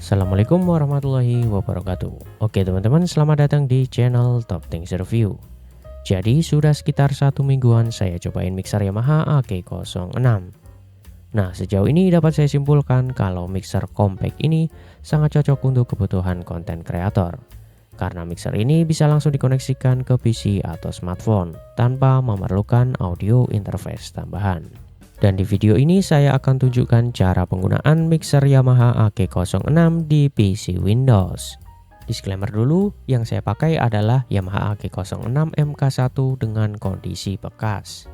Assalamualaikum warahmatullahi wabarakatuh. Oke teman-teman, selamat datang di channel Top Things Review. Jadi sudah sekitar 1 mingguan saya cobain mixer Yamaha AG06. Nah, sejauh ini dapat saya simpulkan kalau mixer compact ini sangat cocok untuk kebutuhan konten kreator. Karena mixer ini bisa langsung dikoneksikan ke PC atau smartphone tanpa memerlukan audio interface tambahan. Dan di video ini saya akan tunjukkan cara penggunaan mixer Yamaha AG06 di PC Windows. Disclaimer dulu, yang saya pakai adalah Yamaha AG06 MK1 dengan kondisi bekas.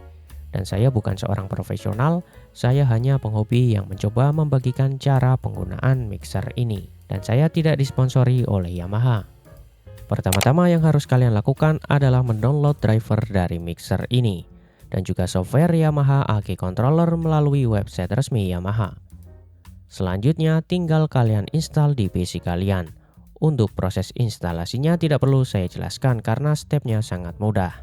Dan saya bukan seorang profesional, saya hanya penghobi yang mencoba membagikan cara penggunaan mixer ini. Dan saya tidak disponsori oleh Yamaha. Pertama-tama yang harus kalian lakukan adalah mendownload driver dari mixer ini dan juga software Yamaha AG Controller melalui website resmi Yamaha. Selanjutnya tinggal kalian install di PC kalian. Untuk proses instalasinya tidak perlu saya jelaskan karena stepnya sangat mudah.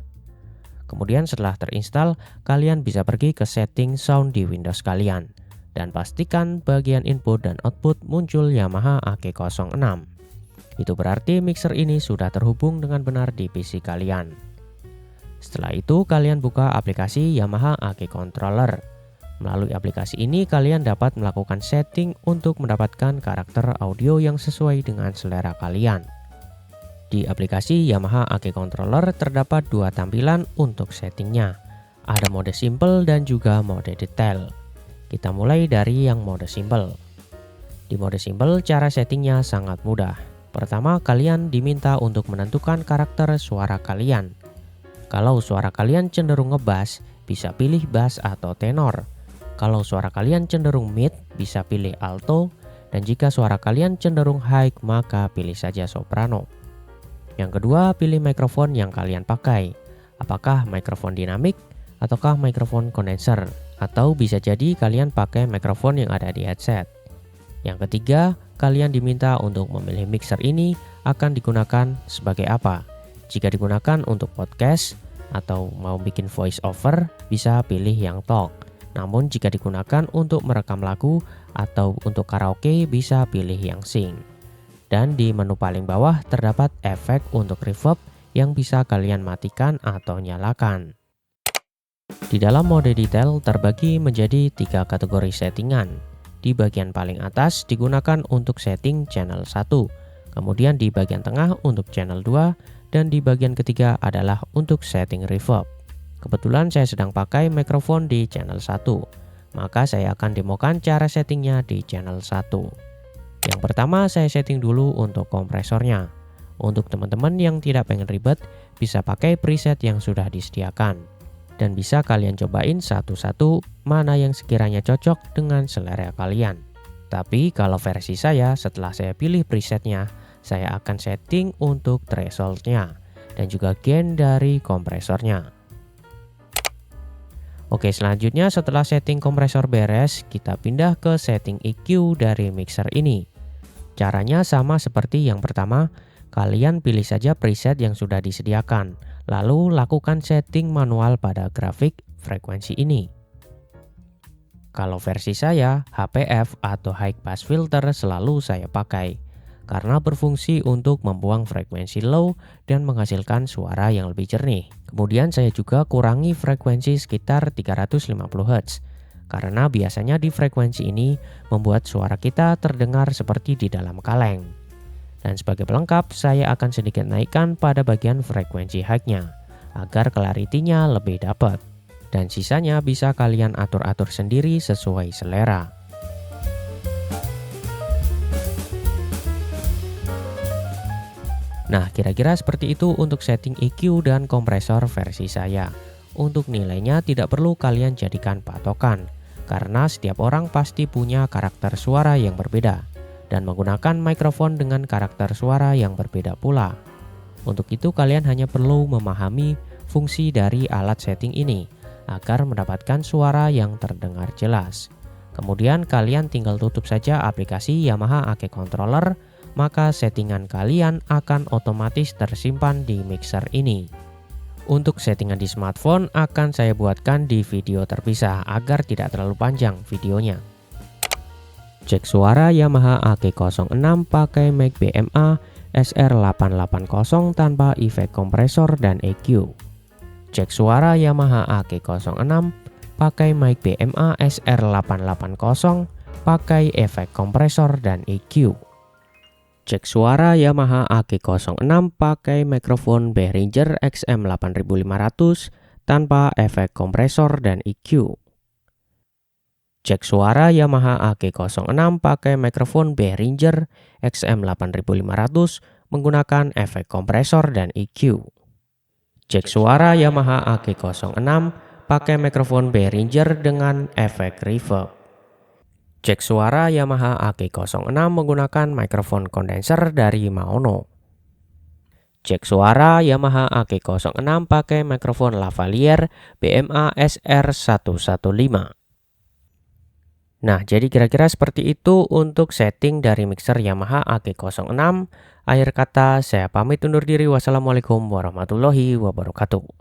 Kemudian setelah terinstall, kalian bisa pergi ke setting sound di Windows kalian dan pastikan bagian input dan output muncul Yamaha AG06. Itu berarti mixer ini sudah terhubung dengan benar di PC kalian. Setelah itu kalian buka aplikasi Yamaha AG Controller. Melalui aplikasi ini kalian dapat melakukan setting untuk mendapatkan karakter audio yang sesuai dengan selera kalian. Di aplikasi Yamaha AG Controller terdapat dua tampilan untuk settingnya. Ada mode simple dan juga mode detail. Kita mulai dari yang mode simple. Di mode simple cara settingnya sangat mudah. Pertama, kalian diminta untuk menentukan karakter suara kalian. Kalau suara kalian cenderung ngebass, bisa pilih bass atau tenor. Kalau suara kalian cenderung mid, bisa pilih alto. Dan jika suara kalian cenderung high, maka pilih saja soprano. Yang kedua, pilih mikrofon yang kalian pakai. Apakah mikrofon dinamik ataukah mikrofon kondenser? Atau bisa jadi kalian pakai mikrofon yang ada di headset. Yang ketiga, kalian diminta untuk memilih mixer ini akan digunakan sebagai apa. Jika digunakan untuk podcast atau mau bikin voice over, bisa pilih yang talk. Namun jika digunakan untuk merekam lagu atau untuk karaoke, bisa pilih yang sing. Dan di menu paling bawah terdapat efek untuk reverb yang bisa kalian matikan atau nyalakan. Di dalam mode detail terbagi menjadi 3 kategori settingan. Di bagian paling atas digunakan untuk setting channel 1. Kemudian di bagian tengah untuk channel 2. Dan di bagian ketiga adalah untuk setting reverb. Kebetulan saya sedang pakai mikrofon di channel 1, maka saya akan demokan cara settingnya di channel 1. Yang pertama saya setting dulu untuk kompresornya. Untuk teman-teman yang tidak pengen ribet, bisa pakai preset yang sudah disediakan. Dan bisa kalian cobain satu-satu mana yang sekiranya cocok dengan selera kalian. Tapi kalau versi saya, setelah saya pilih presetnya, saya akan setting untuk thresholdnya dan juga gain dari kompresornya. Oke, selanjutnya setelah setting kompresor beres, kita pindah ke setting EQ dari mixer ini. Caranya sama seperti yang pertama, kalian pilih saja preset yang sudah disediakan, lalu lakukan setting manual pada grafik frekuensi ini. Kalau versi saya, HPF atau High Pass Filter selalu saya pakai karena berfungsi untuk membuang frekuensi low dan menghasilkan suara yang lebih jernih. Kemudian saya juga kurangi frekuensi sekitar 350 Hz, karena biasanya di frekuensi ini membuat suara kita terdengar seperti di dalam kaleng. Dan sebagai pelengkap, saya akan sedikit naikkan pada bagian frekuensi high-nya, agar clarity-nya lebih dapat. Dan sisanya bisa kalian atur-atur sendiri sesuai selera. Nah, kira-kira seperti itu untuk setting EQ dan kompresor versi saya. Untuk nilainya tidak perlu kalian jadikan patokan, karena setiap orang pasti punya karakter suara yang berbeda, dan menggunakan mikrofon dengan karakter suara yang berbeda pula. Untuk itu kalian hanya perlu memahami fungsi dari alat setting ini, agar mendapatkan suara yang terdengar jelas. Kemudian kalian tinggal tutup saja aplikasi Yamaha AG Controller, maka settingan kalian akan otomatis tersimpan di mixer ini. Untuk settingan di smartphone akan saya buatkan di video terpisah agar tidak terlalu panjang videonya. Cek suara Yamaha AG06 pakai mic BMA SR880 tanpa efek kompresor dan EQ. Cek suara Yamaha AG06 pakai mic BMA SR880 pakai efek kompresor dan EQ. Cek suara Yamaha AG06 pakai mikrofon Behringer XM8500 tanpa efek kompresor dan EQ. Cek suara Yamaha AG06 pakai mikrofon Behringer XM8500 menggunakan efek kompresor dan EQ. Cek suara Yamaha AG06 pakai mikrofon Behringer dengan efek reverb. Cek suara Yamaha AG06 menggunakan mikrofon kondenser dari Maono. Cek suara Yamaha AG06 pakai mikrofon lavalier BMA SR115. Nah, jadi kira-kira seperti itu untuk setting dari mixer Yamaha AG06. Akhir kata, saya pamit undur diri. Wassalamualaikum warahmatullahi wabarakatuh.